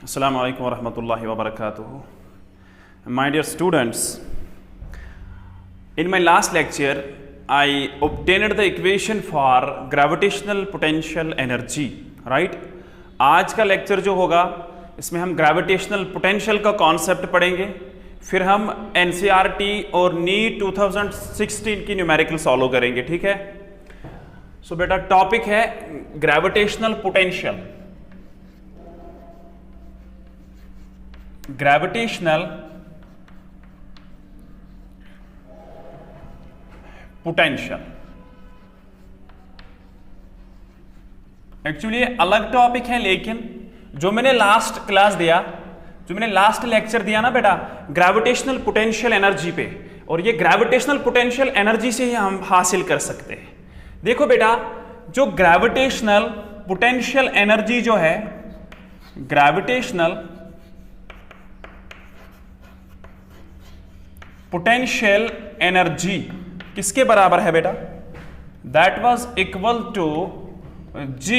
Assalamu alaikum wa rahmatullahi wa barakatuh. My dear students, in my last lecture, I obtained the equation for gravitational potential energy, right? आज का lecture जो होगा इसमें हम gravitational potential का concept पढ़ेंगे, फिर हम NCERT और नीट 2016 की न्यूमेरिकल सॉल्व करेंगे, ठीक है? सो बेटा टॉपिक है gravitational potential. Gravitational potential actually अलग टॉपिक है, लेकिन जो मैंने लास्ट क्लास दिया, जो मैंने लास्ट लेक्चर दिया ना बेटा ग्रेविटेशनल पोटेंशियल एनर्जी पे, और ये ग्रेविटेशनल पोटेंशियल एनर्जी से ही हम हासिल कर सकते हैं। देखो बेटा, जो ग्रेविटेशनल पोटेंशियल एनर्जी जो है, ग्रेविटेशनल पोटेंशियल एनर्जी किसके बराबर है बेटा? That was equal to G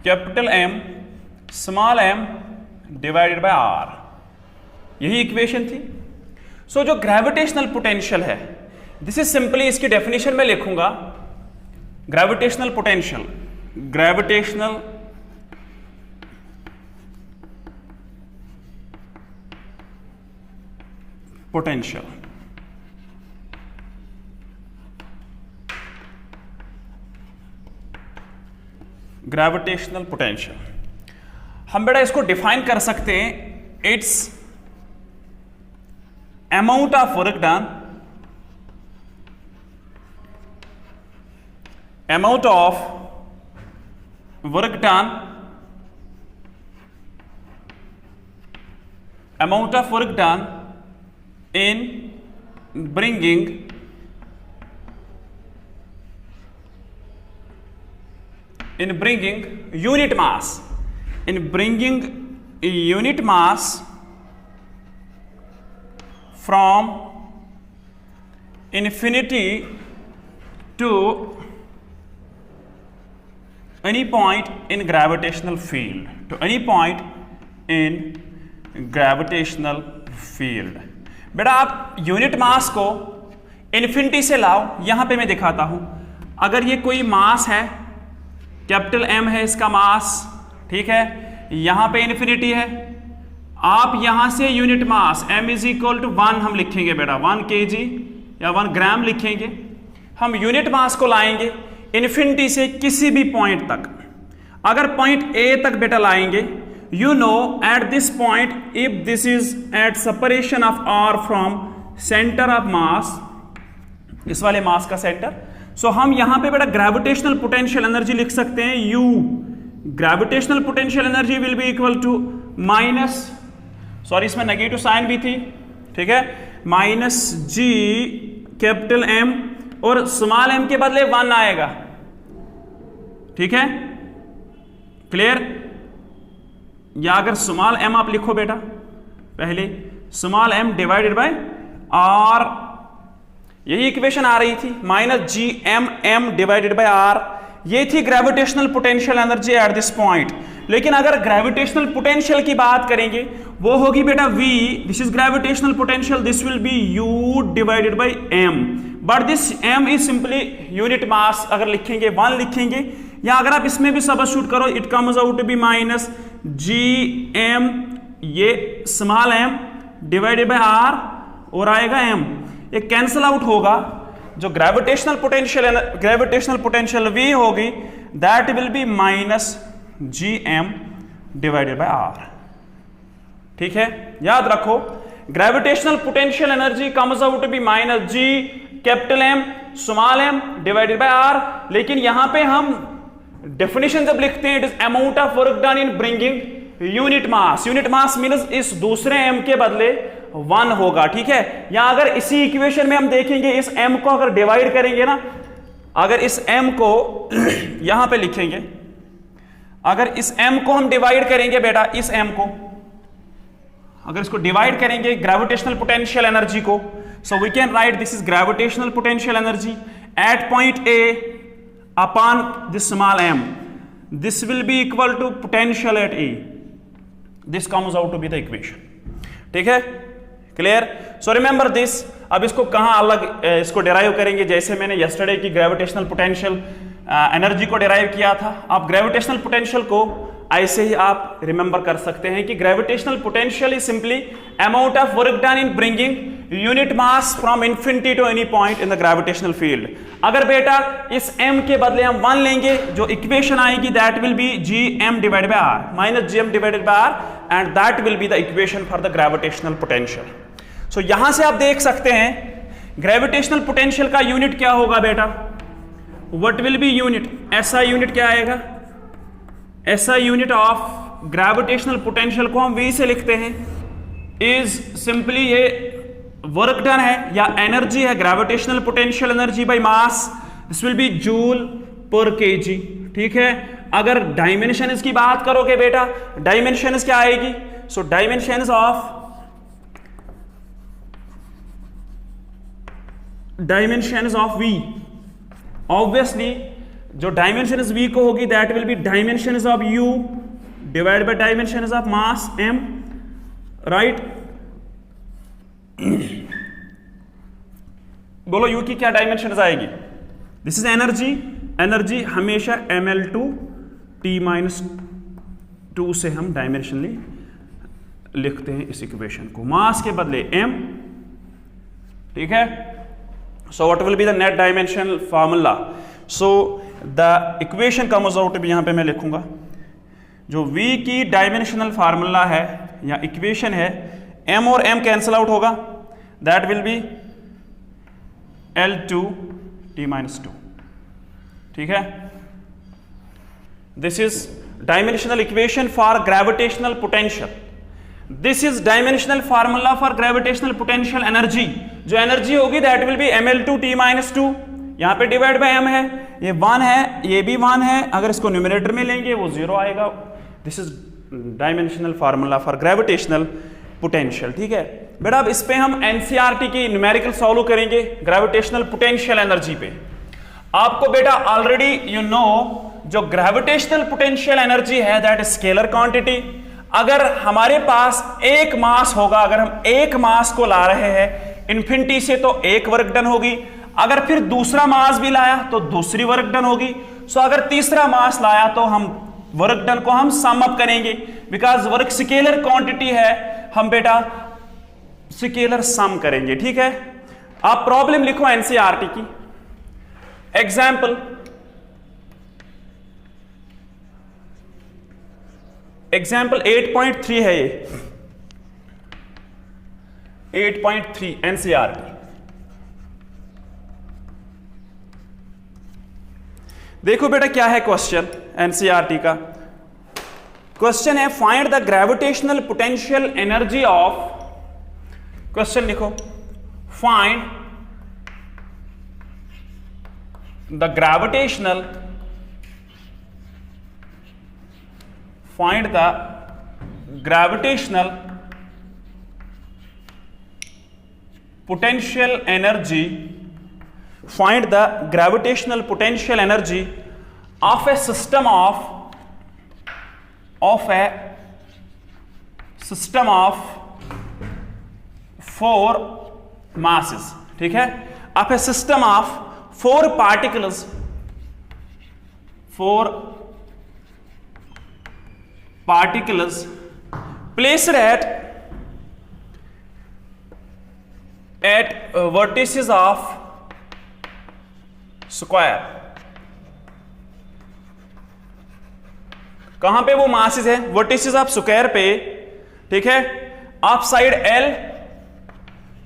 capital M small m divided by R। यही इक्वेशन थी। सो जो ग्रेविटेशनल पोटेंशियल है, दिस इज सिंपली, इसकी डेफिनेशन में लिखूंगा gravitational potential, gravitational potential gravitational potential हम बेटा इसको डिफाइन कर सकते हैं, it's amount of work done, amount of work done, amount of work done in bringing unit mass, in bringing unit mass from infinity to any point in gravitational field, to any point in gravitational field। बेटा आप unit mass को infinity से लाओ, यहां पे मैं दिखाता हूं। अगर ये कोई मास है, कैपिटल M है इसका मास, ठीक है, यहां पे इन्फिनिटी है, आप यहां से unit mass M is equal to 1 हम लिखेंगे बेटा, 1 kg या 1 ग्राम लिखेंगे। हम यूनिट मास को लाएंगे इन्फिनिटी से किसी भी पॉइंट तक। अगर पॉइंट A तक बेटा लाएंगे, you know at this point, if this is at separation of r from center of mass, इस वाले मास का सेंटर, सो हम यहां पे बेटा ग्रेविटेशनल पोटेंशियल एनर्जी लिख सकते हैं u, gravitational potential energy will be equal to minus, sorry इसमें नेगेटिव साइन भी थी, ठीक है, माइनस g कैपिटल M और स्मॉल m के बदले 1 आएगा, ठीक है, क्लियर? या अगर स्मॉल m आप लिखो बेटा, पहले small m divided by r, यही इक्वेशन आ रही थी, minus G M m divided by r। ये थी gravitational potential energy at this point. लेकिन अगर ग्रेविटेशनल पोटेंशियल की बात करेंगे, वो होगी बेटा v, this is gravitational potential, this will be u divided by m, but this m is simply unit mass. अगर लिखेंगे 1 लिखेंगे, या अगर आप इसमें भी सबस्टिट्यूट करो, it comes out to be minus G M, ये small m divided by r और आएगा m, ये कैंसल आउट होगा। जो ग्रेविटेशनल पोटेंशियल v होगी, that will be minus G M divided by r, ठीक है, याद रखो gravitational potential energy comes out to be minus G capital M small m divided by r। लेकिन यहां पे हम डेफिनेशन जब लिखते हैं, it is amount of work done in bringing unit mass, unit mass means इस दूसरे m के बदले 1 होगा, ठीक है। या अगर इसी इक्वेशन में हम देखेंगे, इस m को अगर डिवाइड करेंगे ना, अगर इस m को यहां पे लिखेंगे, अगर इस m को हम डिवाइड करेंगे बेटा, इस m को अगर इसको डिवाइड करेंगे ग्रेविटेशनल पोटेंशियल एनर्जी को, so we can write this is gravitational potential energy at point A upon this small m, this will be equal to potential at A, this comes out to be the equation. ठीक है, clear? So remember this. अब इसको कहां अलग इसको derive करेंगे, जैसे मैंने यस्टरडे की ग्रेविटेशनल पोटेंशियल एनर्जी को डिराइव किया था। आप ग्रेविटेशनल पोटेंशियल को ऐसे ही आप रिमेंबर कर सकते हैं कि gravitational potential is simply amount of work done in bringing unit mass from infinity to any point in the gravitational field. अगर बेटा इस m के बदले हम 1 लेंगे, जो इक्वेशन आएगी that will be gm divided by r माइनस gm divided by r and that will be the equation for the gravitational potential. So यहां से आप देख सकते हैं ग्रेविटेशनल पोटेंशियल का यूनिट क्या होगा बेटा, व्हाट विल बी यूनिट, ऐसा यूनिट क्या आएगा, ऐसा यूनिट ऑफ ग्रेविटेशनल पोटेंशियल को हम v से लिखते हैं, इज सिंपली ये वर्क डन है या एनर्जी है, gravitational potential energy by mass, this will B joule पर केजी। ठीक है, अगर डायमेंशंस की बात करोगे बेटा, डायमेंशंस क्या आएगी, सो डायमेंशंस ऑफ v, ऑब्वियसली जो डायमेंशंस v को होगी that will B dimensions of u divide by dimensions of mass m, right? बोलो u की क्या डायमेंशंस आएगी, दिस इज एनर्जी, एनर्जी हमेशा ml2 t-2 से हम डायमेंशनली लिखते हैं इस इक्वेशन को, मास के बदले m। ठीक है, so what will be the net dimensional formula, so the equation comes out भी यहां पे मैं लिखूंगा, जो v की डायमेंशनल फार्मूला है या इक्वेशन है, m और m कैंसिल आउट होगा, that will B L2 t-2। ठीक है, this is dimensional equation for gravitational potential, this is dimensional formula for gravitational potential energy. जो एनर्जी होगी that will B ml2 t-2, यहां पे divide by m है, ये 1 है, ये भी 1 है, अगर इसको न्यूमरेटर में लेंगे वो 0 आएगा। This is dimensional formula for gravitational potential. ठीक है बेटा, अब इस पे हम एनसीईआरटी की न्यूमेरिकल सॉल्व करेंगे ग्रेविटेशनल पोटेंशियल एनर्जी पे। आपको बेटा ऑलरेडी यू नो जो ग्रेविटेशनल पोटेंशियल एनर्जी है दैट इज स्केलर क्वांटिटी। अगर हमारे पास एक मास होगा, अगर हम एक मास को ला रहे हैं इन्फिनिटी से तो एक वर्क डन होगी, अगर फिर दूसरा मास भी लाया तो दूसरी वर्क डन होगी। सो अगर तीसरा मास लाया तो हम वर्क डन को हम सम अप करेंगे, बिकॉज वर्क स्केलर क्वांटिटी है, हम बेटा स्केलर सम करेंगे। ठीक है, आप प्रॉब्लम लिखो एनसीईआरटी की। एग्जाम्पल, एग्जाम्पल 8.3 है, ये 8.3 एनसीईआरटी। देखो बेटा क्या है क्वेश्चन एनसीईआरटी का। क्वेश्चन है find the gravitational potential energy of, question लिखो, find the gravitational, find the gravitational potential energy, find the gravitational potential energy of a system of a system of 4 masses। ठीक है, of a system of 4 particles, 4 particles placed at vertices of square। कहां पे वो masses है, vertices of square पे। ठीक है, of side L,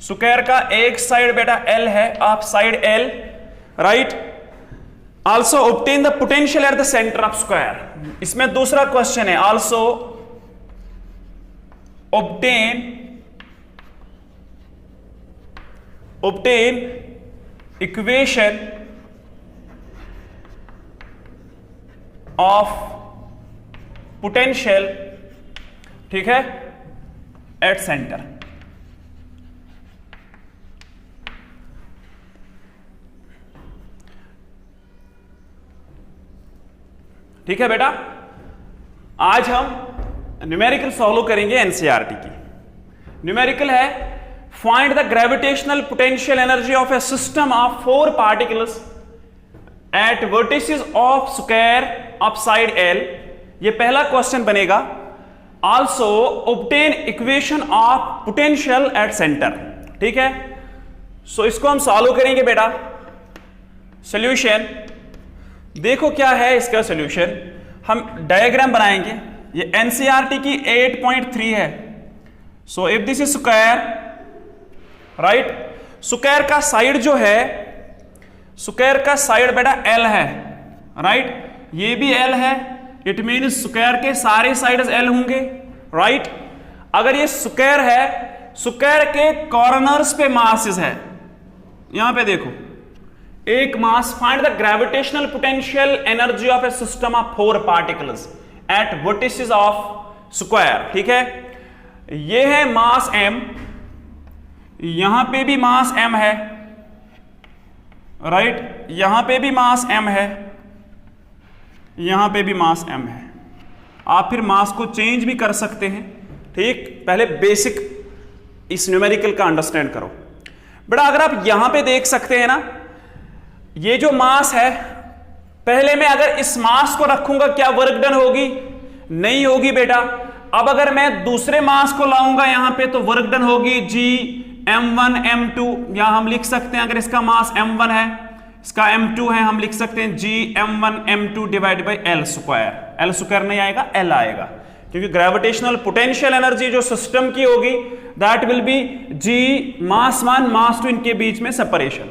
square का एक साइड बेटा L है, of side L, right. Also obtain the potential at the centre of square. इसमें दूसरा क्वेश्चन है, also obtain equation of potential, ठीक है, एट सेंटर। ठीक है बेटा, आज हम न्यूमेरिकल सॉल्व करेंगे एनसीईआरटी की। न्यूमेरिकल है find the gravitational potential energy of a system of 4 particles at vertices of square upside L. ये पहला क्वेश्चन बनेगा। Also obtain equation of potential at centre. ठीक है, सो इसको हम सॉल्व करेंगे बेटा। सॉल्यूशन देखो क्या है इसका सॉल्यूशन। हम डायग्राम बनाएंगे। ये एनसीईआरटी की 8.3 है। So if this is square, right, square का साइड जो है, स्क्वायर का साइड बेटा एल है, राइट, ये भी एल है। इट मीन स्क्वायर के सारे साइड्स एल होंगे, राइट। अगर ये स्क्वायर है, स्क्वायर के कॉर्नर्स पे मासेस है। यहां पे देखो एक mass. Find the gravitational potential energy of a system of 4 particles at vertices of square. ठीक है, ये है मास m, यहां पे भी मास m है, राइट, यहां पे भी मास m है, यहां पे भी मास m है। आप फिर मास को चेंज भी कर सकते हैं। ठीक, पहले बेसिक इस न्यूमेरिकल का अंडरस्टैंड करो बेटा। अगर आप यहां पे देख सकते हैं ना, ये जो मास है, पहले मैं अगर इस मास को रखूंगा क्या वर्क डन होगी? नहीं होगी बेटा। अब अगर मैं दूसरे मास को लाऊंगा यहां पे तो वर्क डन होगी g m1 m2। यहां हम लिख सकते हैं, अगर इसका मास m1 है, इसका m2 है, हम लिख सकते हैं g m1 m2 divide by l square. l square नहीं आएगा, l आएगा, क्योंकि ग्रेविटेशनल पोटेंशियल एनर्जी जो सिस्टम की होगी दैट विल बी g मास 1 मास 2, इनके बीच में सेपरेशन।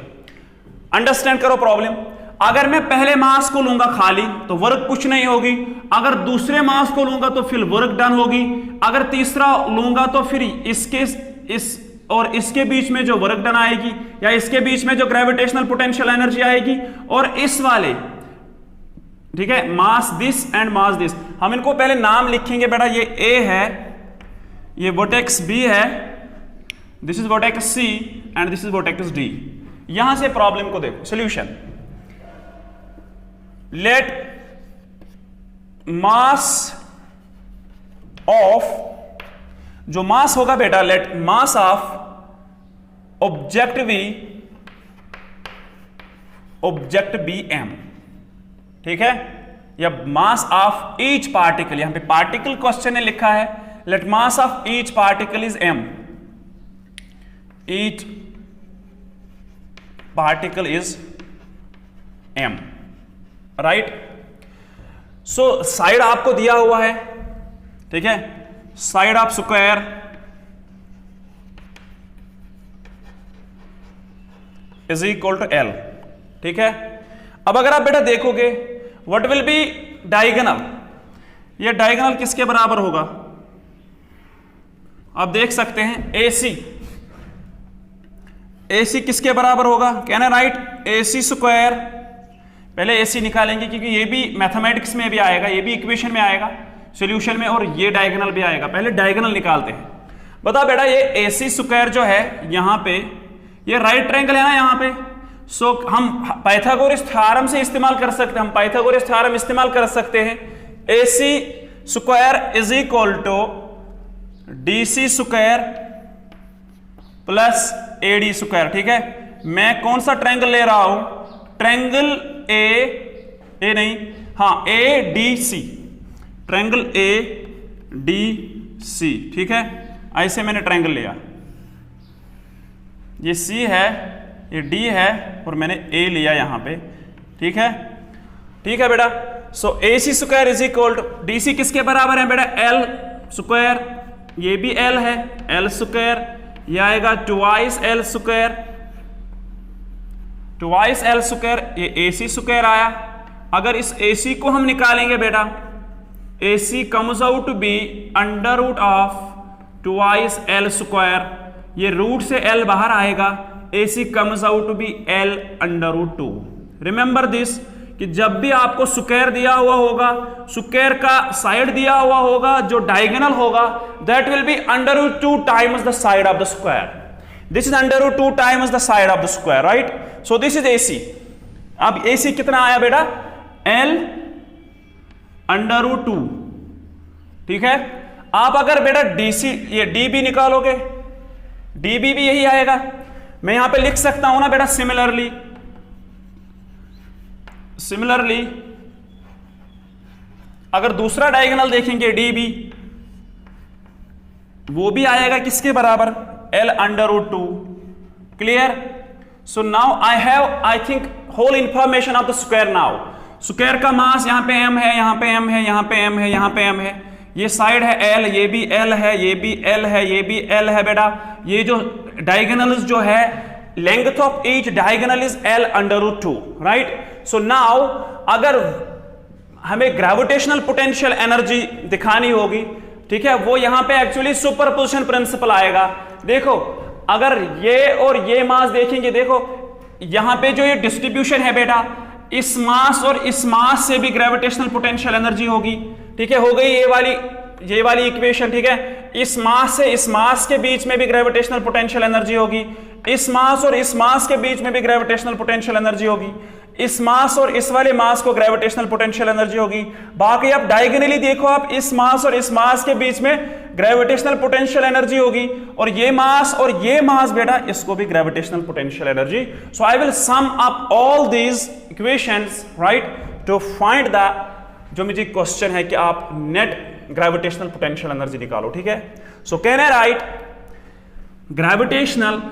अंडरस्टैंड करो प्रॉब्लम। अगर मैं पहले मास को लूंगा खाली तो वर्क कुछ नहीं होगी। अगर दूसरे मास को लूंगा तो फिर वर्क डन होगी। अगर तीसरा लूंगा तो फिर इस और इसके बीच में जो वर्क डन आएगी, या इसके बीच में जो ग्रेविटेशनल पोटेंशियल एनर्जी आएगी, और इस वाले, ठीक है, mass this and mass this. हम इनको पहले नाम लिखेंगे बेटा। ये A है, ये वर्टेक्स B है, this is vertex C and this is vertex D। यहां से प्रॉब्लम को देखो। सॉल्यूशन, लेट मास ऑफ, जो मास होगा बेटा, let mass of object be m। ठीक है, या मास ऑफ ईच पार्टिकल, यहां पे पार्टिकल क्वेश्चन ने लिखा है। Let mass of each particle is m, each particle is m, right. So side आपको दिया हुआ है, ठीक है, side of square is equal to l। ठीक है, अब अगर आप बेटा देखोगे व्हाट विल बी डायगोनल, ये डायगोनल किसके बराबर होगा? आप देख सकते हैं AC, AC किसके बराबर होगा? Can I right AC square. पहले AC निकालेंगे क्योंकि ये भी मैथमेटिक्स में भी आएगा, ये भी इक्वेशन में आएगा, सॉल्यूशन में, और ये डायगोनल भी आएगा। पहले डायगोनल निकालते हैं। बता बेटा, ये AC स्क्वायर जो है यहां पे, ये राइट ट्रायंगल है ना यहां पे। सो हम पाइथागोरस थ्योरम से इस्तेमाल कर सकते हैं, हम पाइथागोरस थ्योरम इस्तेमाल कर सकते हैं। AC square is equal to DC square plus AD square. ठीक है, मैं कौन सा ट्रायंगल ले रहा हूं? ट्रायंगल A नहीं, हाँ ADC, ट्रायंगल ADC। ठीक है, ऐसे मैंने ट्रायंगल लिया, ये C है, ये D है, और मैंने A लिया यहां पे। ठीक है, ठीक है बेटा। So AC square is equal to DC किसके बराबर है बेटा? L स्क्वायर, ये भी L है, L स्क्वायर, ये आएगा twice L square, twice L square, ये AC स्क्वायर आया। अगर इस AC को हम निकालेंगे बेटा, AC comes out to be under root of twice L square, ये रूट से L बाहर आएगा, AC comes out to be L under root 2। Remember this कि जब भी आपको स्क्वायर दिया हुआ होगा, स्क्वायर का साइड दिया हुआ होगा जो डायगोनल होगा, that will be under root 2 times the side of the square. This is under root 2 times the side of the square, right. So this is AC। अब AC कितना आया बेटा? L under root 2। ठीक है, आप अगर बेटा डीसी ये डी बी निकालोगे, डी बी भी यही आएगा। मैं यहां पे लिख सकता हूं ना बेटा सिमिलरली अगर दूसरा डायगोनल देखेंगे डी बी, वो भी आएगा किसके बराबर, L√2। Clear? So now I have I think whole information of the square. Now square का मास यहां पे m है, यहां पे m है, यहां पे m है, यहां पे m है, ये साइड है L, ये भी L है, ये भी L है, ये भी L है बेटा। ये जो डायगोनल्स जो है, length of each diagonal is L√2, right? So now अगर हमें ग्रेविटेशनल पोटेंशियल एनर्जी दिखानी होगी, ठीक है, वो यहां पे एक्चुअली सुपरपोजिशन प्रिंसिपल आएगा। देखो अगर ये और ये मास देखेंगे, देखो यहां पे जो ये डिस्ट्रीब्यूशन है बेटा, इस मास और इस मास से भी ग्रेविटेशनल पोटेंशियल एनर्जी होगी। ठीक है, हो गई ये वाली इक्वेशन। ठीक है, इस मास से इस मास के बीच में भी ग्रेविटेशनल पोटेंशियल एनर्जी होगी, इस मास और इस मास के बीच में भी ग्रेविटेशनल पोटेंशियल एनर्जी होगी, इस मास और इस वाले मास को ग्रेविटेशनल पोटेंशियल एनर्जी होगी। बाकी आप डायगोनली देखो, आप इस मास और इस मास के बीच में ग्रेविटेशनल पोटेंशियल एनर्जी होगी, और ये मास बेटा इसको भी gravitational potential energy. So I will sum up all these equations, right, to find the जो मुझे क्वेश्चन है कि आप नेट ग्रेविटेशनल पोटेंशियल एनर्जी निकालो। ठीक है, so can I right gravitational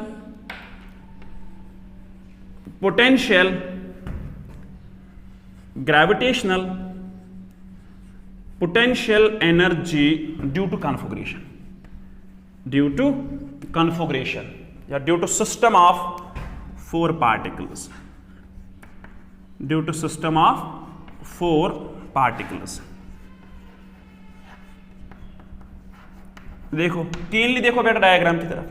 potential energy due to configuration या due to system of four particles, देखो क्लीनली देखो बेटा डायग्राम की तरफ।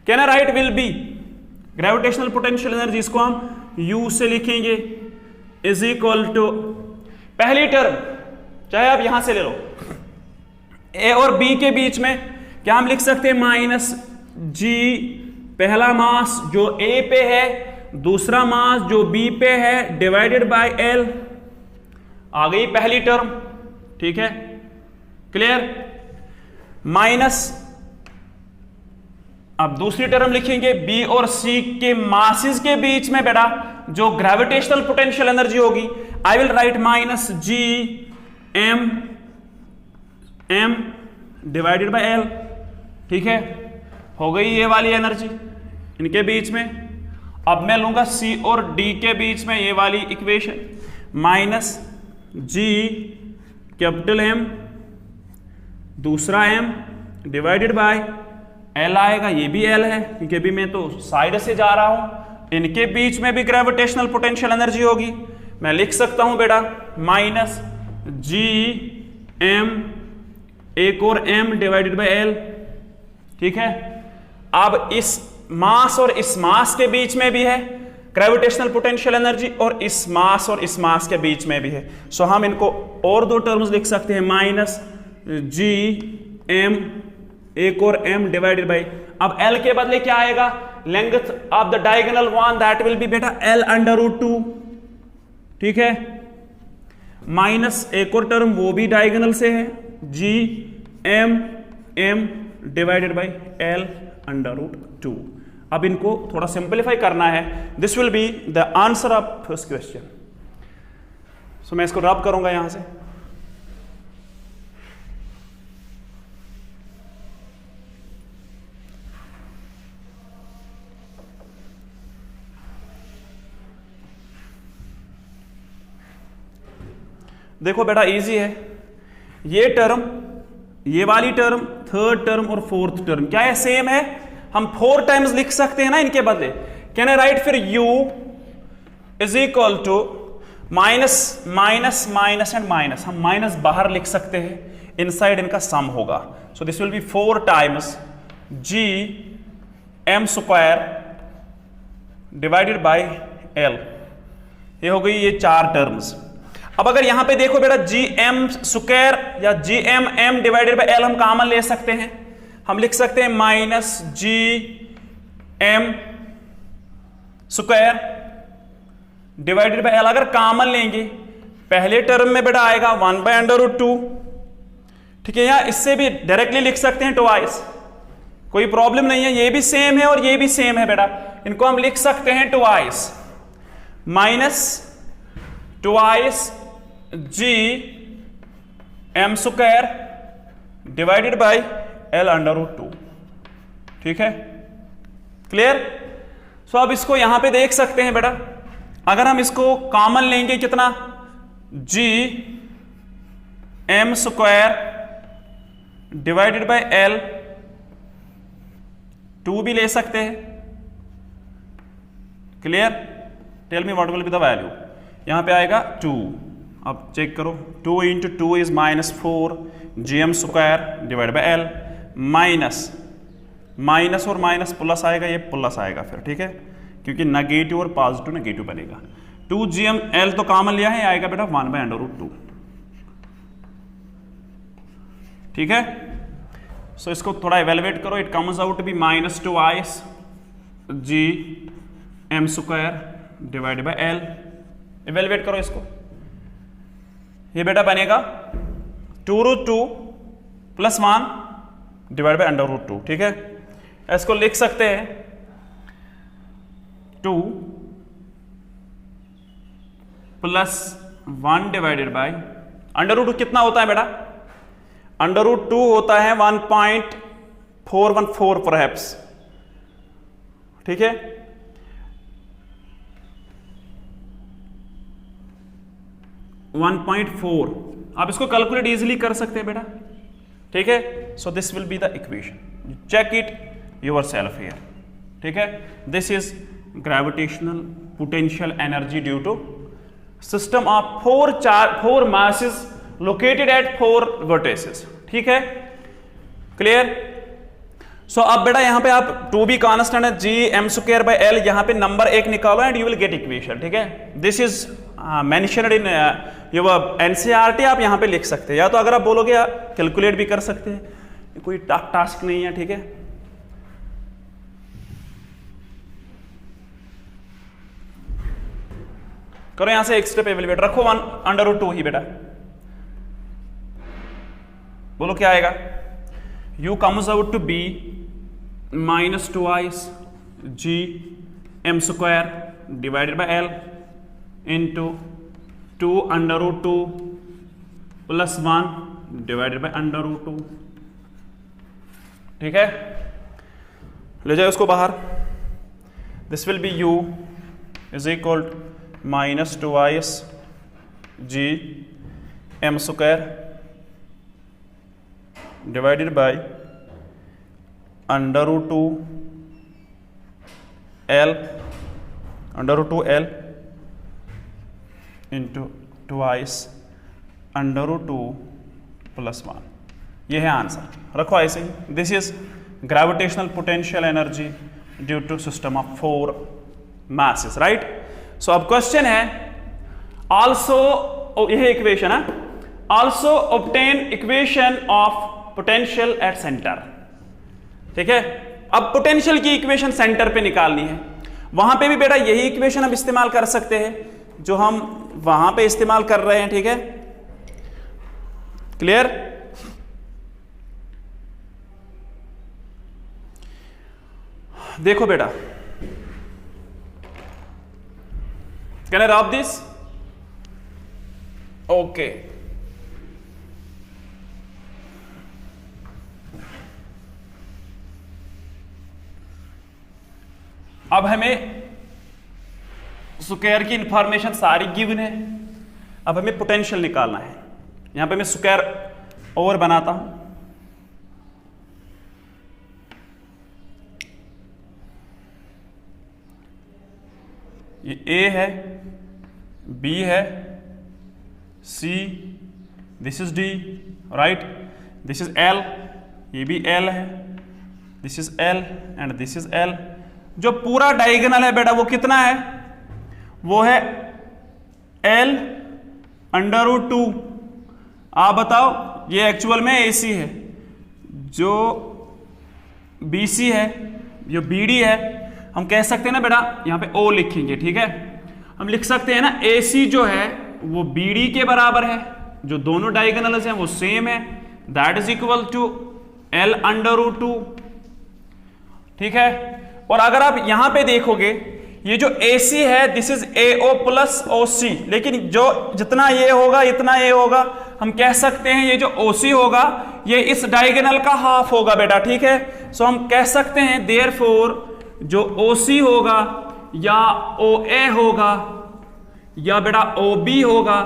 Can I right will be gravitational potential energy, इसको हम U से लिखेंगे, इज इक्वल टू पहली टर्म, चाहे आप यहां से ले लो, A और B के बीच में क्या हम लिख सकते हैं, माइनस G, पहला मास जो A पे है, दूसरा मास जो B पे है, डिवाइडेड बाय L। आ गई पहली टर्म। ठीक है, क्लियर? माइनस अब दूसरी टर्म लिखेंगे, B और C के मासेस के बीच में बेटा जो ग्रेविटेशनल पोटेंशियल एनर्जी होगी, I will write minus G M divided by L। ठीक है, हो गई ये वाली एनर्जी इनके बीच में। अब मैं लूंगा C और D के बीच में ये वाली equation, minus G capital M दूसरा M डिवाइडेड बाय L आएगा, ये भी L है क्योंकि अभी मैं तो साइड से जा रहा हूं। इनके बीच में भी ग्रेविटेशनल पोटेंशियल एनर्जी होगी, मैं लिख सकता हूं बेटा माइनस G M एक और M डिवाइडेड बाय L। ठीक है, अब इस मास और इस मास के बीच में भी है ग्रेविटेशनल पोटेंशियल एनर्जी, और इस मास के बीच में भी है। सो हम इनको और दो टर्म्स लिख सकते हैं, माइनस G M एक और M डिवाइडेड बाय, अब L के बदले क्या आएगा, length of the diagonal one, that will B बेटा L√2। ठीक है, माइनस एक और टर्म वो भी डायगोनल से है, G M divided bye L√2। अब इनको थोड़ा सिंपलीफाई करना है, this will be the answer of first question. So मैं इसको रब करूंगा यहां से। देखो बेटा इजी है, ये टर्म, ये वाली टर्म, थर्ड टर्म और फोर्थ टर्म क्या है, सेम है। हम 4 टाइम्स लिख सकते हैं ना इनके बदले। कैन आई राइट फिर U is equal to minus minus minus and minus, हम माइनस बाहर लिख सकते हैं, इनसाइड इनका सम होगा। So this will be 4 times G M square divided by L। ये हो गई ये 4 टर्म्स। अब अगर यहां पे देखो बेटा G M स्क्वायर या G M divided by L हम कॉमन ले सकते हैं, हम लिख सकते हैं minus G M square divided by L। अगर कॉमन लेंगे पहले टर्म में बेटा आएगा 1/√2। ठीक है, या इससे भी डायरेक्टली लिख सकते हैं ट्वाइस, कोई प्रॉब्लम नहीं है, ये भी सेम है और ये भी सेम है बेटा, इनको हम लिख सकते हैं twice minus twice G M square divided by L under root 2। ठीक है, क्लियर। सो अब इसको यहां पे देख सकते हैं बेटा, अगर हम इसको कॉमन लेंगे कितना, G M square divided by L, 2 भी ले सकते हैं, clear. Tell me what will be the value, यहां पे आएगा 2, अब चेक करो, 2 into 2 is -4 G M square divide by L, minus और माइनस प्लस आएगा, ये प्लस आएगा फिर, ठीक है, क्योंकि नेगेटिव और पॉजिटिव नेगेटिव बनेगा। 2 जी एम एल तो कॉमन लिया है, आएगा बेटा 1/√2। ठीक है, सो इसको थोड़ा इवेलुएट करो, it comes out be -2 G M square divide by L. Evaluate करो इसको, ये बेटा बनेगा 2√2 + 1 डिवाइड बाई √2। ठीक है, इसको लिख सकते हैं 2 + 1 डिवाइडेड बाई √2 कितना होता है बेटा, √2 होता है 1.414 परहैप्स। ठीक है, .4 आप इसको कैलकुलेट इजीली कर सकते हैं बेटा। ठीक है, so this will be the equation, check it yourself here. ठीक है, this is gravitational potential energy due to system of 4 masses located at 4 vertices। ठीक है, क्लियर। सो अब बेटा यहां पे आप 2 भी कांस्टेंट है, G M square by L, यहां पे नंबर 1 निकालो and you will get equation. ठीक है, this is mentioned in your NCERT, आप यहां पे लिख सकते हैं, या तो अगर आप बोलोगे कैलकुलेट भी कर सकते हैं, कोई टास्क नहीं है। ठीक है, करो यहां से एक स्टेप एवेल्युएट, रखो 1/√2 ही बेटा, बोलो क्या आएगा, u comes out to be -2 g m square divided by L into 2/√2 + 1 divided by √2। ठीक है, ले जाओ उसको बाहर, this will be u is equal to -2 g m square divided by √2 L into 2 √2 + 1। ये है आंसर, रखो ऐसे ही। This is gravitational potential energy due to system of 4 masses, right. So अब क्वेश्चन है, ऑल्सो, यह इक्वेशन है, also obtain equation of potential at centre. ठीक है, अब पोटेंशियल की इक्वेशन सेंटर पे निकालनी है, वहां पे भी बेटा यही इक्वेशन हम इस्तेमाल कर सकते हैं जो हम वहां पे इस्तेमाल कर रहे हैं। ठीक है, क्लियर। देखो बेटा, can I rub this, okay. अब हमें स्क्वायर की इंफॉर्मेशन सारी गिवन है, अब हमें पोटेंशियल निकालना है। यहां पे मैं स्क्वायर और बनाता हूं, ये ए है, बी है, C, this is D, right, this is L, ये भी एल है, this is L and this is L. जो पूरा डायगोनल है बेटा वो कितना है, वो है L/√2। आप बताओ, ये एक्चुअल में AC है, जो BC है, जो BD है, हम कह सकते हैं ना बेटा, यहां पे O लिखेंगे। ठीक है, हम लिख सकते हैं ना AC जो है वो BD के बराबर है, जो दोनों डायगोनल्स हैं वो सेम है, that is equal to L under root 2। ठीक है, और अगर आप यहां पे देखोगे ये जो AC है this is AO plus OC, लेकिन जो जितना ये होगा इतना ये होगा, हम कह सकते हैं ये जो OC होगा ये इस डायगोनल का हाफ होगा बेटा। ठीक है, सो हम कह सकते हैं देयरफॉर जो OC होगा या OA होगा या बेटा OB होगा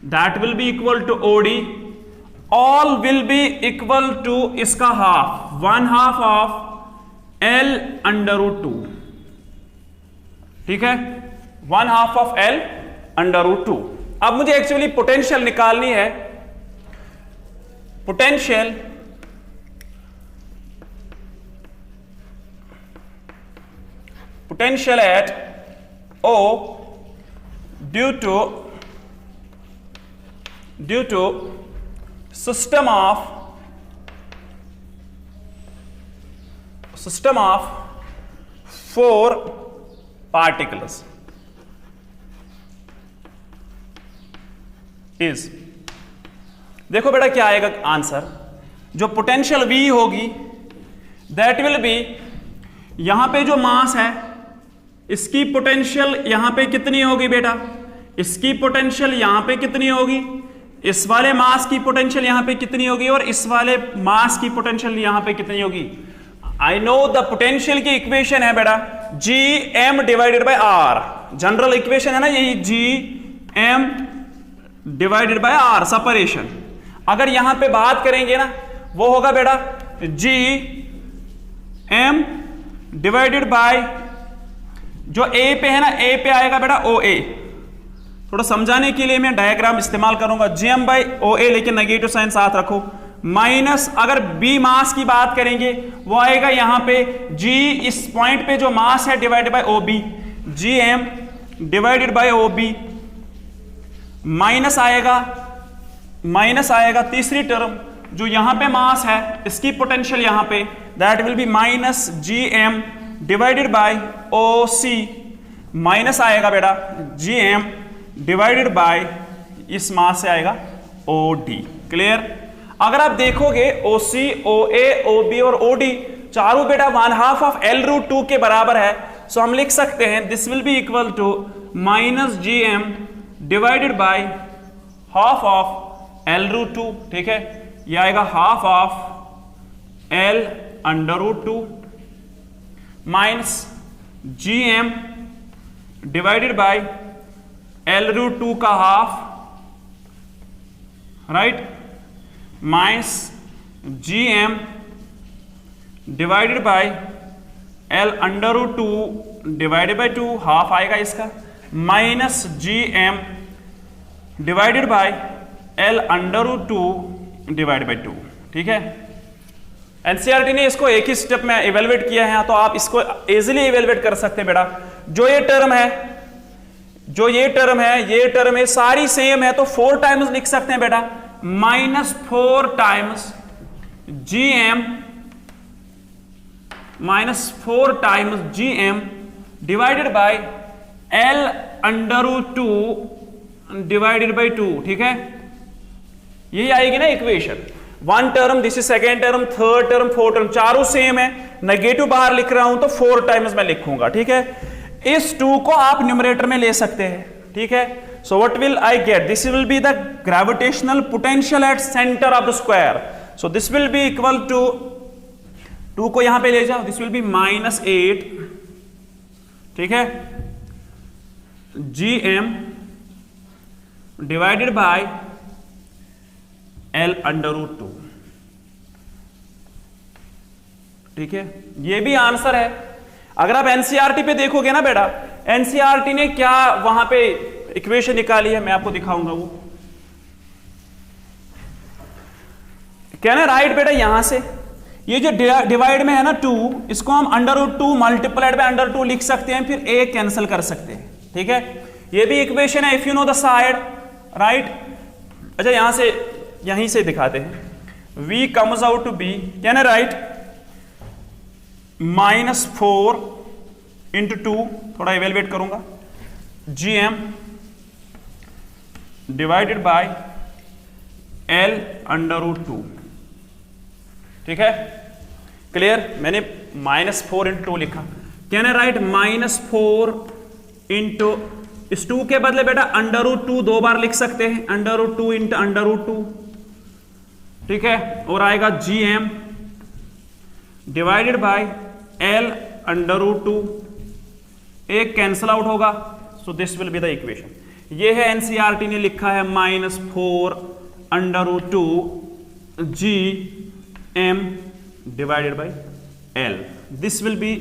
that will be equal to OD, all will be equal to इसका half, 1/2 of L under root 2। ठीक है, 1/2 ऑफ L अंडर रूट 2। अब मुझे एक्चुअली पोटेंशियल निकालनी है, potential at O due to system of 4 particles is, देखो बेटा क्या आएगा आंसर, जो पोटेंशियल V होगी दैट विल बी, यहां पे जो मास है इसकी पोटेंशियल यहां पे कितनी होगी बेटा, इसकी पोटेंशियल यहां पे कितनी होगी, इस वाले मास की पोटेंशियल यहां पे कितनी होगी और इस वाले मास की पोटेंशियल यहां पे कितनी होगी। आई नो द पोटेंशियल की इक्वेशन है बेटा Gm divided by R, general equation है ना यही Gm divided by R separation. अगर यहां पे बात करेंगे ना वो होगा बेटा Gm डिवाइडेड बाय, जो A पे है ना A पे आएगा बेटा OA। थोड़ा समझाने के लिए मैं डायग्राम इस्तेमाल करूंगा, Gm बाई OA, लेकिन नेगेटिव साइन साथ रखो, माइनस अगर B मास की बात करेंगे वो आएगा यहां पे G, इस पॉइंट पे जो मास है divided by OB, Gm divided bye OB, minus आएगा तीसरी टर्म जो यहां पे मास है इसकी पोटेंशियल यहां पे that will be minus Gm divided bye OC, minus आएगा बेटा Gm डिवाइडेड बाय इस मास से आएगा OD। क्लियर, अगर आप देखोगे OC, OA, OB और OD चारों बेटा 1/2 ऑफ L रूट 2 के बराबर है, सो हम लिख सकते हैं this will be equal to minus Gm divided by half of L root 2। ठीक है, यह आएगा half of L under root 2 minus Gm divided by L root 2 का half, right, minus Gm divided by L under root 2 divided by 2, half आएगा इसका, minus Gm divided by L under root 2 divided by 2। ठीक है, NCERT ने इसको एक ही step में evaluate किया है, तो आप इसको इजीली इवेलुएट कर सकते हैं बेटा। जो ये टर्म है सारी सेम है, तो 4 टाइम्स लिख सकते हैं बेटा, -4 times Gm divided by L under root 2 divided by 2। ठीक है, यही आएगी ना equation. 1 term, this is second term, third term, fourth term, चारों सेम है, नेगेटिव बाहर लिख रहा हूं तो 4 टाइम्स मैं लिखूंगा। ठीक है, इस 2 को आप न्यूमरेटर में ले सकते हैं। ठीक है, so what will I get, this will be the gravitational potential at centre of the square, so this will be equal to 2 को यहां पे ले जाओ, दिस विल बी -8। ठीक है, Gm divided by L under root 2। ठीक है, ये भी आंसर है। अगर आप एनसीईआरटी पे देखोगे ना बेटा, एनसीईआरटी ने क्या वहां पे इक्वेशन निकाली है, मैं आपको दिखाऊंगा वो क्या ना, राइट बेटा, यहां से ये जो डिवाइड में है ना 2, इसको हम under root 2 multiplied by under 2 लिख सकते हैं, फिर a कैंसिल कर सकते हैं। ठीक है, ये भी इक्वेशन है, if you know the side, right. अच्छा, यहीं से दिखाते हैं, v comes out to be, क्या ना, राइट, -4 इंटू 2, थोड़ा इवेलुएट करूंगा, Gm डिवाइडेड बाय L √2। ठीक है, क्लियर? मैंने -4 × 2 लिखा। कैन आई राइट -4 × इस 2 के बदले बेटा √2 दो बार लिख सकते हैं, √2 × √2। ठीक है, और आएगा GM डिवाइडेड बाय L √2। एक कैंसल आउट होगा, so this will be the equation. ये है एनसीईआरटी ने लिखा है -4 √2 GM divided by L. This will be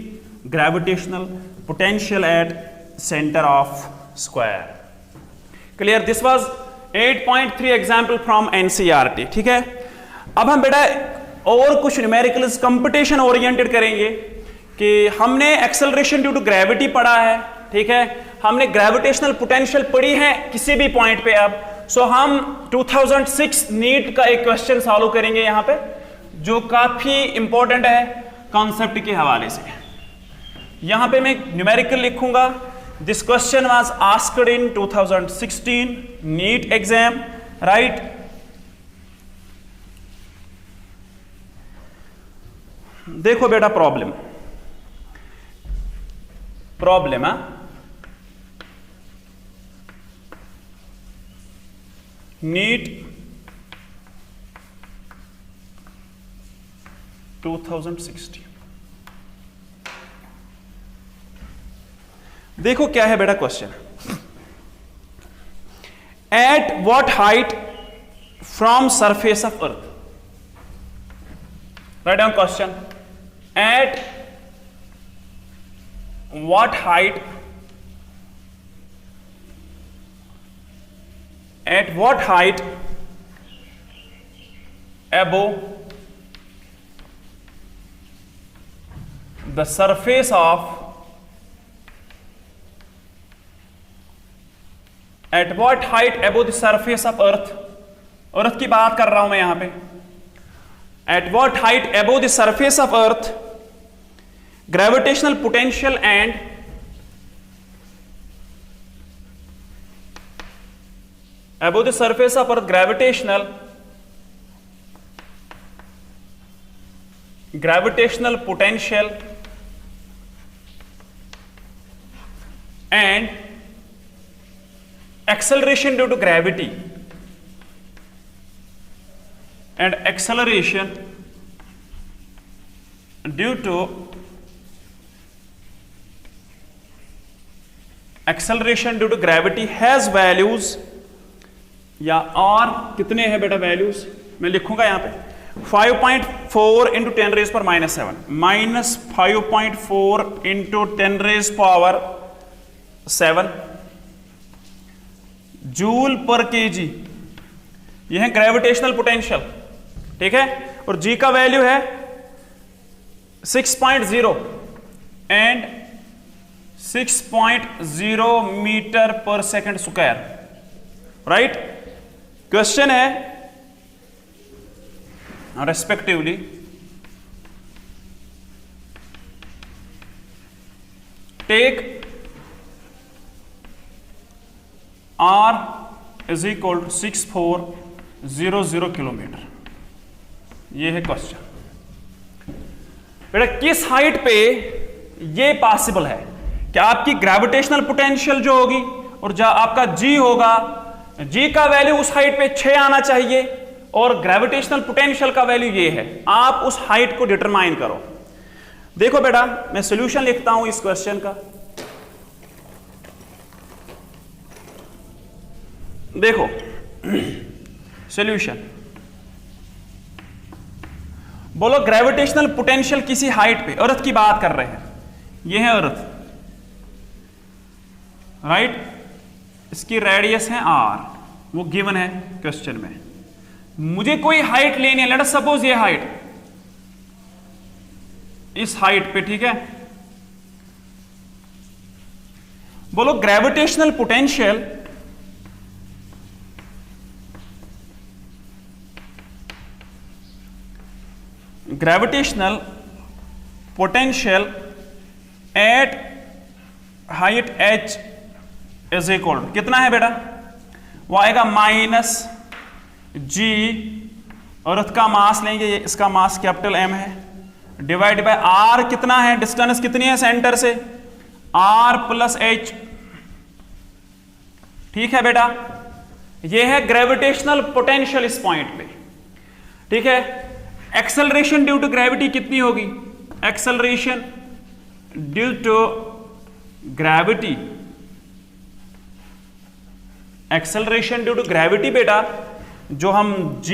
gravitational potential at center of square. Clear? This was 8.3 example from NCERT. ठीक है, अब हम बेटा और कुछ न्यूमेरिकल्स कंपटीशन ओरिएंटेड करेंगे कि हमने एक्सेलरेशन ड्यू टू ग्रेविटी पढ़ा है। ठीक है, हमने ग्रेविटेशनल पोटेंशियल पढ़ी है किसी भी पॉइंट पे। अब सो हम 2006 नीट का एक क्वेश्चन सॉल्व करेंगे यहां पे, जो काफी इंपॉर्टेंट है कॉन्सेप्ट के हवाले से। यहां पे मैं न्यूमेरिकल लिखूंगा। This question was asked in 2016 NEET exam, right? देखो बेटा प्रॉब्लम है नीट 2016। देखो क्या है बेटा question. At what height from surface of earth, write down question. At what height, at what height above the surface of, at what height above the surface of earth, अर्थ की बात कर रहा हूं मैं यहां पे। at what height above the surface of earth gravitational potential and above the surface of earth gravitational potential and acceleration due to gravity and acceleration due to gravity has values, या और कितने हैं बेटा वैल्यूज, मैं लिखूंगा यहां पे 5.4 × 10⁻⁻⁷ -5.4 × 10⁻⁷ joule पर केजी। ये है ग्रेविटेशनल पोटेंशियल। ठीक है, और जी का वैल्यू है 6.0 एंड 6.0 मीटर पर सेकंड स्क्वायर, राइट? क्वेश्चन है रेस्पेक्टिवली टेक R = 6400 किलोमीटर। ये है क्वेश्चन। बेटा किस हाइट पे ये पॉसिबल है कि आपकी ग्रेविटेशनल पोटेंशियल जो होगी और जो आपका जी होगा, जी का वैल्यू उस हाइट पे 6 आना चाहिए और ग्रेविटेशनल पोटेंशियल का वैल्यू ये है। आप उस हाइट को डिटरमाइन करो। देखो बेटा मैं सॉल्यूशन लिखता हूं इस क्वेश्चन का। देखो सॉल्यूशन, बोलो ग्रेविटेशनल पोटेंशियल किसी हाइट पे, अर्थ की बात कर रहे हैं, ये है अर्थ, राइट? इसकी रेडियस है r, वो गिवन है क्वेश्चन में। मुझे कोई हाइट लेनी है, लेट अस सपोज ये हाइट, इस हाइट पे, ठीक है? बोलो gravitational potential at height h is equal कितना है बेटा? वो आएगा जी अर्थ का मास लेंगे, ये इसका मास कैपिटल M है, डिवाइड बाय R कितना है, डिस्टेंस कितनी है सेंटर से, R प्लस H। ठीक है बेटा, ये है ग्रेविटेशनल पोटेंशियल इस पॉइंट पे। ठीक है, एक्सेलरेशन ड्यू टू ग्रेविटी कितनी होगी, acceleration due to gravity, acceleration due to gravity बेटा जो हम g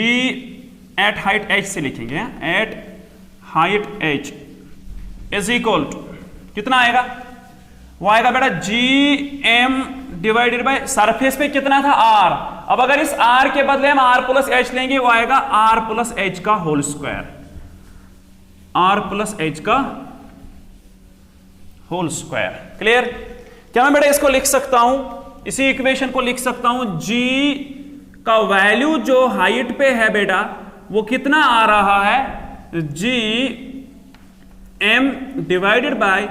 एट हाइट h से लिखेंगे, at height h is equal to कितना आएगा, वो आएगा बेटा gm डिवाइडेड बाय सरफेस पे कितना था r। अब अगर इस r के बदले हम r प्लस h लेंगे, वो आएगा r प्लस h का whole square, r plus h का होल स्क्वायर। क्लियर? क्या मैं बेटा इसको लिख सकता हूं, इसी इक्वेशन को लिख सकता हूं, g का वैल्यू जो हाइट पे है बेटा वो कितना आ रहा है, g m divided by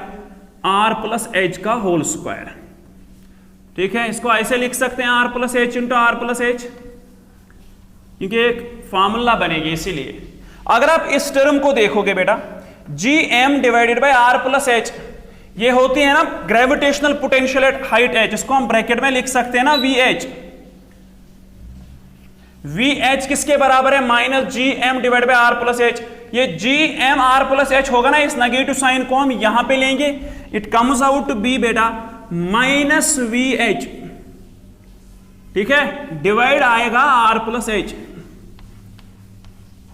r plus h का होल स्क्वायर। ठीक है, इसको ऐसे लिख सकते हैं r plus h into R plus H, क्योंकि एक फॉर्मूला बनेगी इसीलिए। अगर आप इस टर्म को देखोगे बेटा G M divided by R plus H, ये होती है ना gravitational potential at height h, इसको हम ब्रैकेट में लिख सकते हैं ना वी एच। वी एच किसके बराबर है, minus G M divide by R plus H. ये G M R plus H होगा ना, इस नेगेटिव साइन को हम यहां पे लेंगे, it comes out to be बेटा माइनस वी एच। ठीक है, डिवाइड आएगा आर प्लस एच।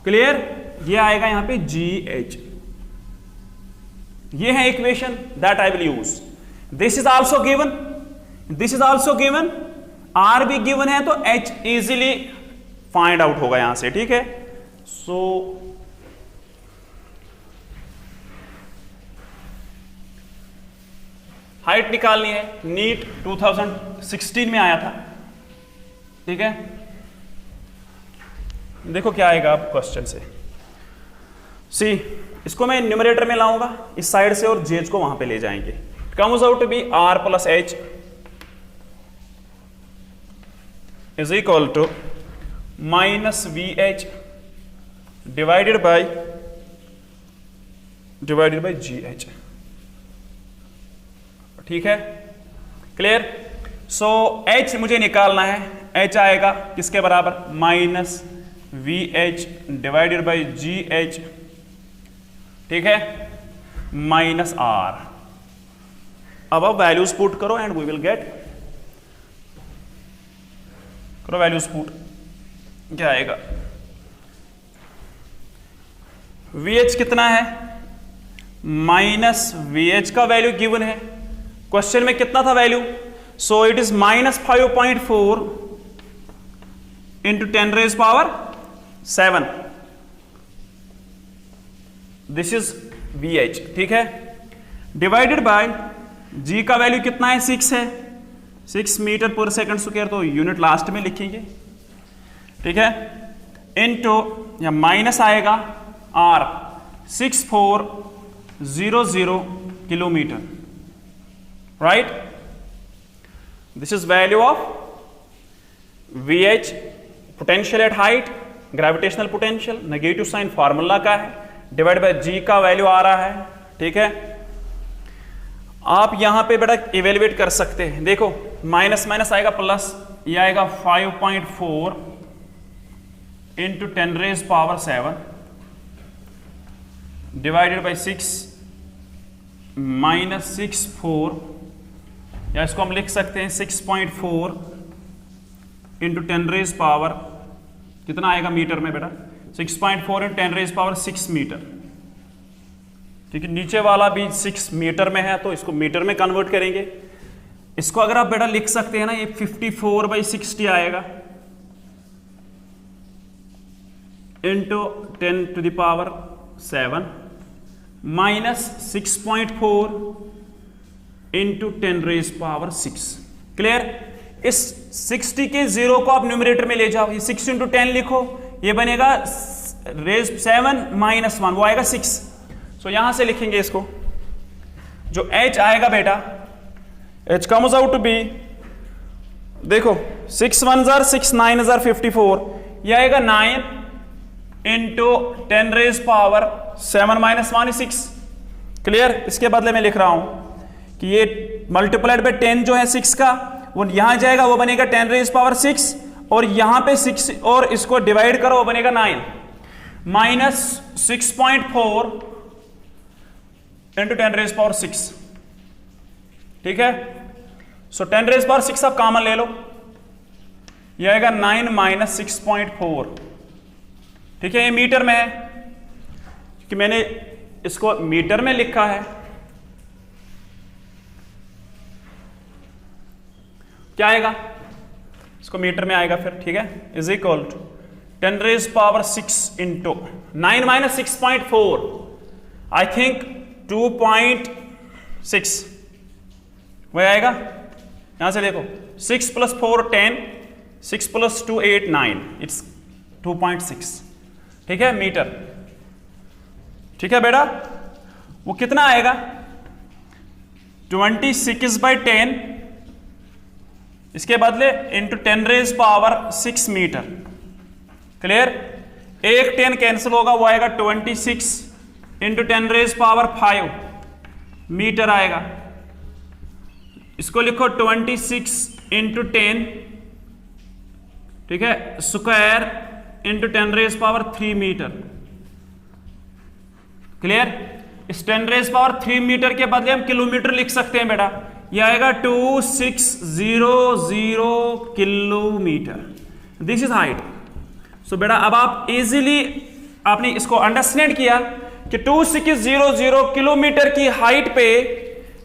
क्लियर? ये आएगा यहां पे जी एच। ये है equation that I will use. This is also given, this is also given, R भी गिवन है, तो एच इजीली फाइंड आउट होगा यहां से। ठीक है, सो हाइट निकालनी है, नीट 2016 में आया था। ठीक है, देखो क्या आएगा आप क्वेश्चन से। सी, इसको मैं न्यूमरेटर में लाऊंगा इस साइड से और जेज को वहां पे ले जाएंगे। Comes out to be R plus H is equal to minus V H divided by G H. ठीक है, क्लियर? सो h मुझे निकालना है, h आएगा किसके बराबर, minus V H divided by G H. ठीक है, माइनस आर। अब आप वैल्यूज पुट करो एंड वी विल गेट, करो वैल्यूज पुट, क्या आएगा, वी एच कितना है, माइनस वी एच का वैल्यू गिवन है क्वेश्चन में, कितना था value, so it is minus 5.4 into 10 raise power 7, this is V H. ठीक है, डिवाइडेड बाय जी का वैल्यू कितना है, 6 है, 6 मीटर पर सेकंड स्क्वायर, तो यूनिट लास्ट में लिखेंगे। ठीक है, इनटू या माइनस आएगा R 6400 kilometre, right? This is value of V H, potential at height, gravitational potential, negative sign formula का है, डिवाइड बाय जी का वैल्यू आ रहा है। ठीक है, आप यहां पे बेटा इवेल्युएट कर सकते हैं, देखो माइनस माइनस आएगा प्लस, ये आएगा 5.4 into 10 raise power 7 divided by 6 minus 64, या इसको हम लिख सकते हैं 6.4 इंटू 10 रेज पावर कितना आएगा मीटर में बेटा, 6.4 इंटू 10 रेज पावर 6 मीटर। ठीक है, नीचे वाला भी 6 मीटर में है, तो इसको मीटर में कन्वर्ट करेंगे। इसको अगर आप बेटा लिख सकते हैं ना, ये 54/60 आएगा into 10 to the power 7 minus 6.4 into 10 raise power 6। Clear? इस 60 के 0 को आप न्यूमरेटर में ले जाओ, ये 6 इंटू 10 लिखो, ये बनेगा रेज 7 माइनस 1, वो आएगा 6। सो यहां से लिखेंगे इसको, जो h आएगा बेटा, h comes out to be, देखो 6 1 6 9 54, यह आएगा 9 into 10 raise power 7 minus 1 6। Clear? इसके बदले में लिख रहा हूं कि ये मल्टीप्लाइड बाय 10 जो है 6 का, वो यहां जाएगा, वो बनेगा 10 रेज पावर 6, और यहां पे 6 और इसको डिवाइड करो, वो बनेगा 9 माइनस 6.4 इंटू 10 रेज पावर 6। ठीक है? सो 10 रेज पावर 6 आप कॉमन ले लो, यह आएगा 9 माइनस 6.4। ठीक है? ये मीटर में है कि मैंने इसको मीटर में लिखा है। क्या आएगा? इसको मीटर में आएगा फिर। ठीक है? Is equal to 10 raise power 6 into 9 minus 6.4, I think 2.6 वह आएगा। यहां से देखो 6 प्लस 4 10, 6 प्लस 2 8 9, इट्स 2.6। ठीक है? मीटर। ठीक है बेटा? वो कितना आएगा? 26/10 इसके बदले into 10 raise power 6 metre. Clear? एक 10 कैंसिल होगा, वो आएगा 26 इंटू 10 रेज पावर 5 मीटर आएगा। इसको लिखो 26 इंटू 10, ठीक है, square into 10 raise power 3 metre. Clear? इस 10 रेज पावर 3 मीटर के बदले हम किलोमीटर लिख सकते हैं बेटा। यह आएगा 2600 kilometre. This is height. So बेटा अब आप इजीली आपने इसको अंडरस्टैंड किया कि 2600 किलोमीटर की हाइट पे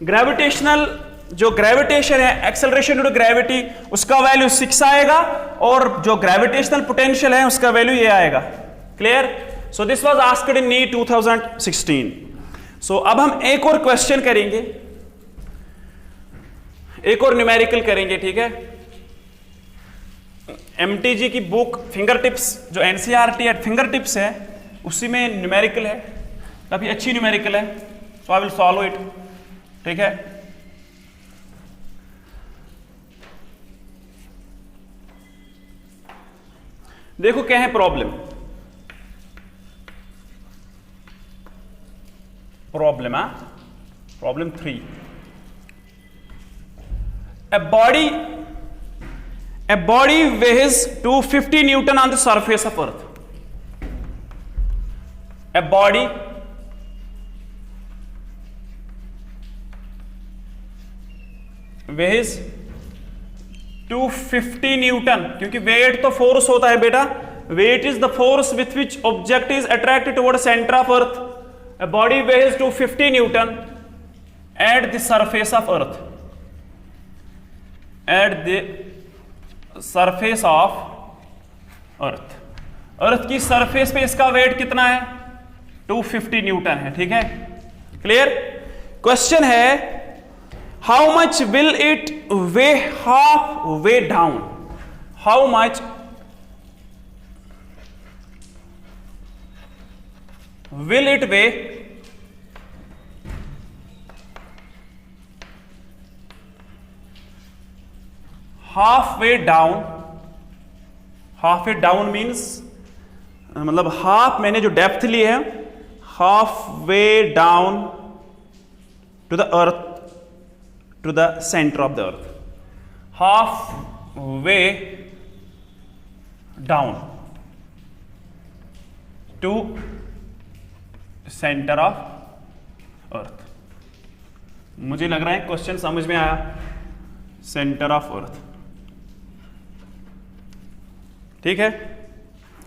ग्रेविटेशनल जो ग्रेविटेशन है, एक्सेलरेशन ड्यू टू ग्रेविटी, उसका वैल्यू 6 आएगा, और जो ग्रेविटेशनल पोटेंशियल है उसका वैल्यू ये आएगा। Clear? So this was asked in NEET 2016। So अब हम एक और क्वेश्चन करेंगे, एक और न्यूमेरिकल करेंगे। ठीक है? एमटीजी की बुक फिंगर टिप्स, जो एनसीईआरटी एट फिंगर टिप्स है, उसी में न्यूमेरिकल है, काफी अच्छी न्यूमेरिकल है। सो आई विल सॉल्व इट। ठीक है? देखो क्या है problem. Problem 3। A body weighs 250 Newton on the surface of Earth. A body weighs 250 Newton, क्योंकि वेट तो फोर्स होता है बेटा। Weight is the force with which object is attracted toward centre of earth. A body weighs 250 Newton at the surface of Earth. At the surface of Earth. अर्थ की surface पे इसका wait कितना है? 250 Newton है। ठीक है? क्लियर? क्वेश्चन है how much will it way half way down? How much will it weigh halfway down? halfway down means मतलब हाफ मैंने जो डेप्थ ली है, halfway down to the earth, to the center of the earth. halfway down to centre of अर्थ। मुझे लग रहा है question समझ में आया। सेंटर ऑफ अर्थ। ठीक है?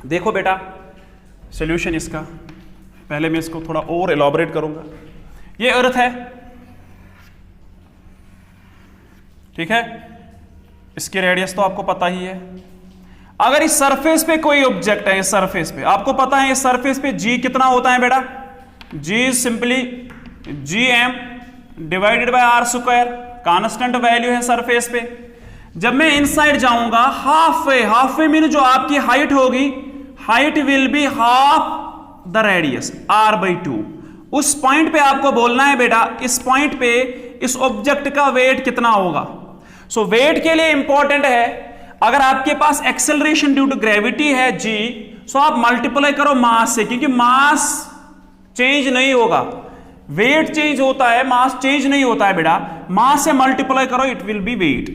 देखो बेटा सॉल्यूशन इसका, पहले मैं इसको थोड़ा और एलॉबरेट करूंगा। ये अर्थ है। ठीक है? इसकी रेडियस तो आपको पता ही है। अगर इस सरफेस पे कोई ऑब्जेक्ट है, इस सरफेस पे आपको पता है इस सरफेस पे जी कितना होता है बेटा? G is simply GM divided by R square. Constant value है सरफेस पे। जब मैं इनसाइड जाऊंगा हाफ वे मीन जो आपकी हाइट होगी, height will be half the radius R/2। उस पॉइंट पे आपको बोलना है बेटा, इस पॉइंट पे इस ऑब्जेक्ट का वेट कितना होगा। सो वेट के लिए इंपॉर्टेंट है अगर आपके पास एक्सेलरेशन ड्यू टू ग्रेविटी है g, सो आप मल्टीप्लाई करो मास से, क्योंकि मास चेंज नहीं होगा, वेट चेंज होता है, मास चेंज नहीं होता है बेटा। मास से मल्टीप्लाई करो, इट विल बी वेट।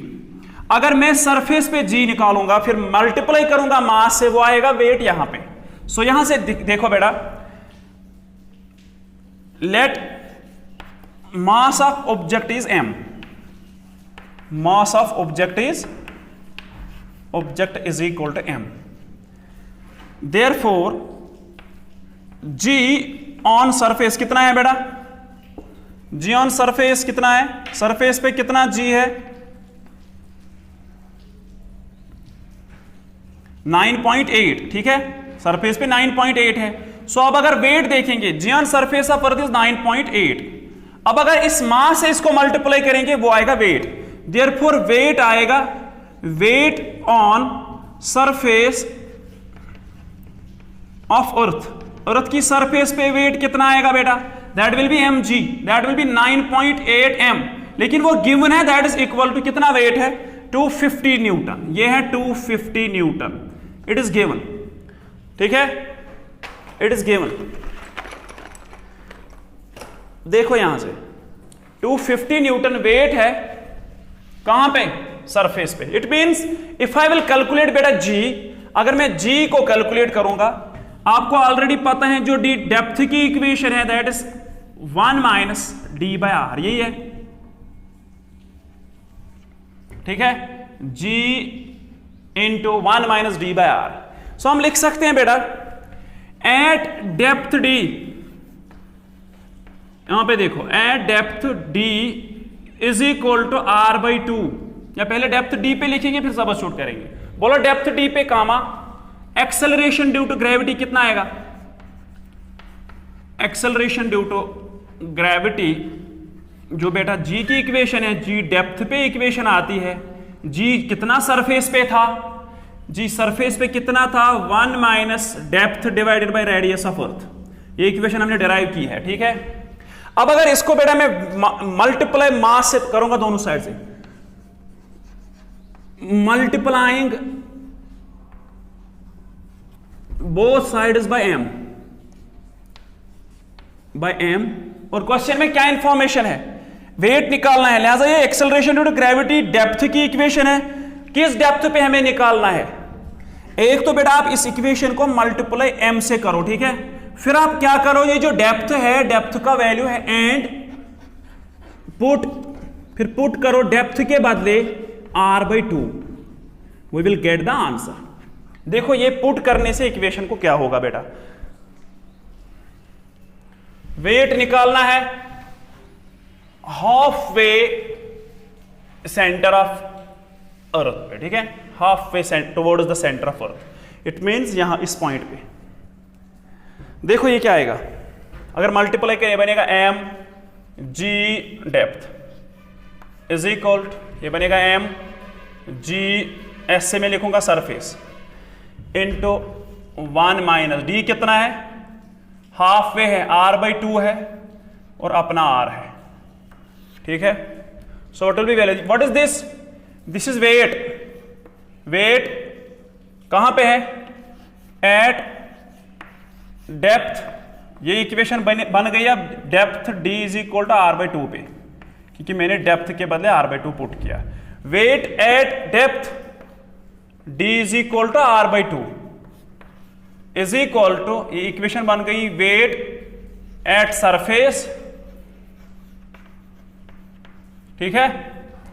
अगर मैं सरफेस पे g निकालूंगा फिर मल्टीप्लाई करूंगा मास से, वो आएगा वेट यहां पे। सो यहां से देखो बेटा, let mass of object is m, mass of object is equal to m, therefore g on surface कितना है बेटा, g ऑन सरफेस कितना है, सरफेस पे कितना g है, 9.8, ठीक है, सरफेस पे 9.8 है। सो अब अगर वेट देखेंगे, g on surface of earth is 9.8। अब अगर इस मास से इसको मल्टीप्लाई करेंगे वो आएगा वेट, देयरफॉर वेट आएगा, weight on surface of earth, earth की सरफेस पे वेट कितना आएगा बेटा, that will be mg, that will be 9.8 m, लेकिन वो गिवन है, दैट इज इक्वल टू कितना वेट है, 250 न्यूटन, ये है 250 न्यूटन, इट इज गिवन, ठीक है, इट इज गिवन। देखो यहां से 250 न्यूटन वेट है, कहां पे, सरफेस पे। It means if I will calculate बेटा g, अगर मैं g को कैलकुलेट करूंगा, आपको ऑलरेडी पता है जो d डेप्थ की इक्वेशन है, that is 1 minus D by R, यही है, ठीक है, g into 1 minus D by R. So हम लिख सकते हैं बेटा, एट डेप्थ d, यहां पे देखो, at depth d is equal to r by 2, या पहले डेप्थ d पे लिखेंगे फिर सबस्टिट्यूट करेंगे। बोलो डेप्थ d पे कामा एक्सेलरेशन ड्यू टू ग्रेविटी कितना आएगा, एक्सेलरेशन ड्यू टू ग्रेविटी जो बेटा g की इक्वेशन है, g डेप्थ पे इक्वेशन आती है, g कितना सरफेस पे था, g सरफेस पे कितना था, 1 minus depth divided by radius of earth, ये इक्वेशन हमने डिराइव की है, ठीक है। अब अगर इसको बेटा मैं मल्टीप्लाई मास से करूंगा, दोनों साइड से multiplying both sides by m, और क्वेश्चन में क्या इंफॉर्मेशन है, वेट निकालना है, लिहाजा ये acceleration due to gravity depth की इक्वेशन है, किस डेप्थ पे हमें निकालना है। एक तो बेटा आप इस इक्वेशन को मल्टीप्लाई m से करो, ठीक है, फिर आप क्या करो, ये जो डेप्थ है, डेप्थ का वैल्यू है एंड पुट, फिर पुट करो डेप्थ के बदले r by 2, we will get the answer. देखो ये पुट करने से इक्वेशन को क्या होगा बेटा, वेट निकालना है हाफ वे सेंटर ऑफ अर्थ पे, ठीक है, half way towards the centre of earth, it means यहां इस पॉइंट पे। देखो ये क्या आएगा, अगर मल्टीप्लाई करें बनेगा m g depth is equal, ये बनेगा m g, s से मैं लिखूंगा सरफेस, इंटू 1 माइनस डी कितना है, हाफ वे है, r बाई 2 है और अपना r है, ठीक है। So it will be value, what is this, this is weight, weight कहां पे है, एट डेप्थ, ये इक्वेशन बन गई अब depth d is equal to r by 2 पे, क्योंकि मैंने डेप्थ के बदले r बाई 2 पुट किया। Weight at depth d is equal to r by 2 is equal to, ये इक्वेशन बन गई वेट एट सरफेस, ठीक है,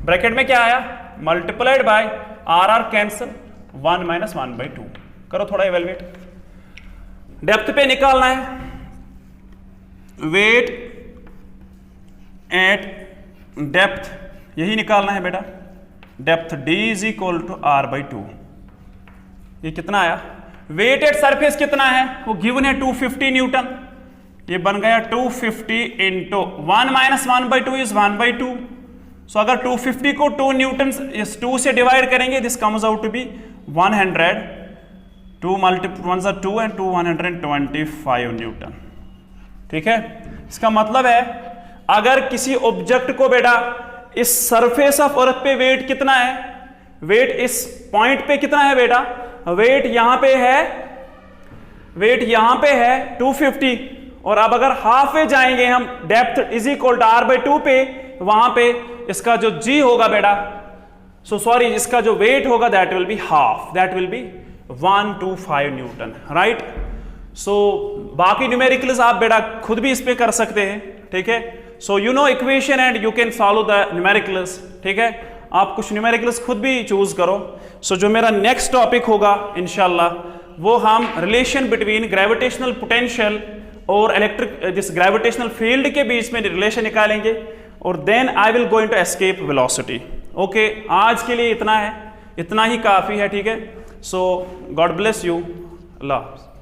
ब्रैकेट में क्या आया, multiplied by r cancel, 1 minus 1 by 2, करो थोड़ा इवेलुएट। डेप्थ पे निकालना है, वेट एट डेप्थ, यही निकालना है बेटा, depth d is equal to r by 2, ये कितना आया, वेट एट सरफेस कितना है, वो गिवन है 250 न्यूटन, ये बन गया 250 into 1 minus 1 by 2 is 1 by 2। सो अगर 250 को 2 न्यूटन इस 2 से डिवाइड करेंगे, this comes out to be 100, 2 multiple 1 2 and 2 125 newton, ठीक है। इसका मतलब है अगर किसी ऑब्जेक्ट को बेटा इस सरफेस ऑफ अर्थ पे वेट कितना है, वेट इस पॉइंट पे कितना है बेटा, वेट यहां पे है 250, और अब अगर हाफ वे जाएंगे हम, depth is equal to r/2 पे, वहां पे इसका जो g होगा बेटा, सॉरी इसका जो वेट होगा that will be half, that will be 125 newton, right. So बाकी न्यूमेरिकल्स आप बेटा खुद भी इस पे कर सकते हैं, ठीक है। So you know equation and you can solve the numericals, ठीक है। आप कुछ न्यूमेरिकल्स खुद भी चूज करो। सो जो मेरा नेक्स्ट टॉपिक होगा इंशाल्लाह, वो हम रिलेशन बिटवीन ग्रेविटेशनल पोटेंशियल और इलेक्ट्रिक जिस ग्रेविटेशनल फील्ड के बीच में रिलेशन निकालेंगे, और then I will go into escape velocity. Okay, आज के लिए इतना है, इतना ही काफी है, ठीक है। सो गॉड ब्लेस यू, अल्लाह हाफ़िज़।